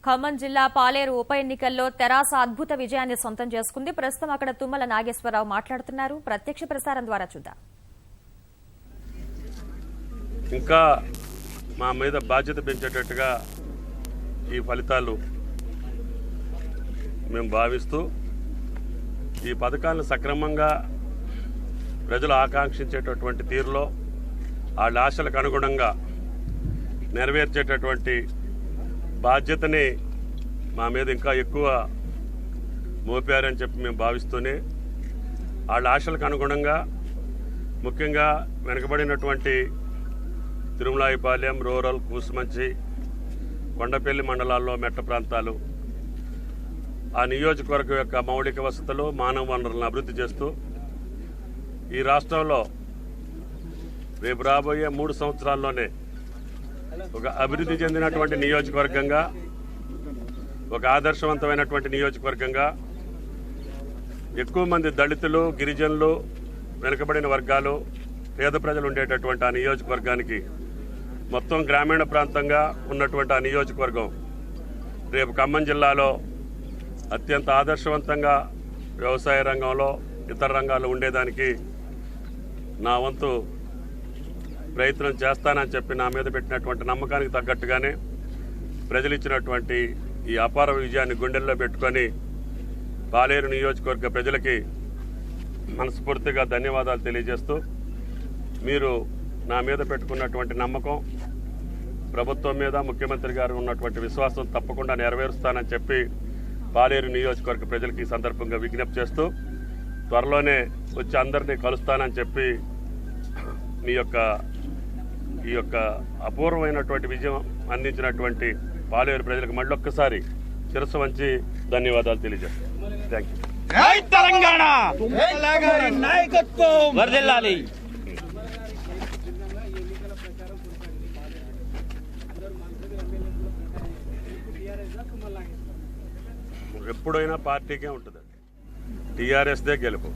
ఖమ్మం జిల్లా పాలేరు ఉప ఎన్నికల్లో తెరాస అద్భుత విజయాన్ని సొంతం చేసుకుంది. ప్రస్తుతం అక్కడ తుమ్మల నాగేశ్వరరావు మాట్లాడుతున్నారు. ప్రత్యక్ష ప్రసారం ద్వారా చూద్దాం. ఇంకా మా మీద బాధ్యత పెంచేటట్టుగా ఈ ఫలితాలు మేము భావిస్తూ ఈ పథకాలను సక్రమంగా ప్రజలు ఆకాంక్షించేటటువంటి తీరులో వాళ్ళ ఆశలకు అనుగుణంగా నెరవేర్చేటటువంటి బాధ్యతని మా మీద ఇంకా ఎక్కువ మోపారని చెప్పి మేము భావిస్తూనే వాళ్ళ ఆశలకు అనుగుణంగా ముఖ్యంగా వెనుకబడినటువంటి తిరుమలాయిపాలెం, రూరల్, కూసుమంచి, కొండపల్లి మండలాల్లో మెట్ట ప్రాంతాలు ఆ నియోజకవర్గం యొక్క మౌలిక వసతులు, మానవ వనరులను అభివృద్ధి చేస్తూ ఈ రాష్ట్రంలో రేపు రాబోయే 3 సంవత్సరాల్లోనే ఒక అభివృద్ధి చెందినటువంటి నియోజకవర్గంగా, ఒక ఆదర్శవంతమైనటువంటి నియోజకవర్గంగా, ఎక్కువ మంది దళితులు, గిరిజనులు, వెనుకబడిన వర్గాలు, పేద ప్రజలు ఉండేటటువంటి ఆ నియోజకవర్గానికి మొత్తం గ్రామీణ ప్రాంతంగా ఉన్నటువంటి ఆ నియోజకవర్గం రేపు ఖమ్మం జిల్లాలో అత్యంత ఆదర్శవంతంగా వ్యవసాయ రంగంలో, ఇతర రంగాల్లో ఉండేదానికి నా వంతు ప్రయత్నం చేస్తానని చెప్పి నా మీద పెట్టినటువంటి నమ్మకానికి తగ్గట్టుగానే ప్రజలు ఇచ్చినటువంటి ఈ అపార విజయాన్ని గుండెల్లో పెట్టుకొని పాలేరు నియోజకవర్గ ప్రజలకి మనస్ఫూర్తిగా ధన్యవాదాలు తెలియజేస్తూ, మీరు నా మీద పెట్టుకున్నటువంటి నమ్మకం, ప్రభుత్వం మీద ముఖ్యమంత్రి గారు ఉన్నటువంటి విశ్వాసం తప్పకుండా నెరవేరుస్తానని చెప్పి పాలేరు నియోజకవర్గ ప్రజలకి ఈ సందర్భంగా విజ్ఞప్తి చేస్తూ, త్వరలోనే వచ్చి అందరినీ కలుస్తానని చెప్పి ఈ యొక్క అపూర్వమైనటువంటి విజయం అందించినటువంటి పాలేరు ప్రజలకు మళ్ళొక్కసారి శిరస్సు వంచి ధన్యవాదాలు తెలియజేస్తాను. Thank you. జై తెలంగాణ, నాయకత్వం వర్ధిల్లాలి. ఎప్పుడైనా పార్టీకే ఉంటుందండి, టీఆర్ఎస్దే గెలుపు.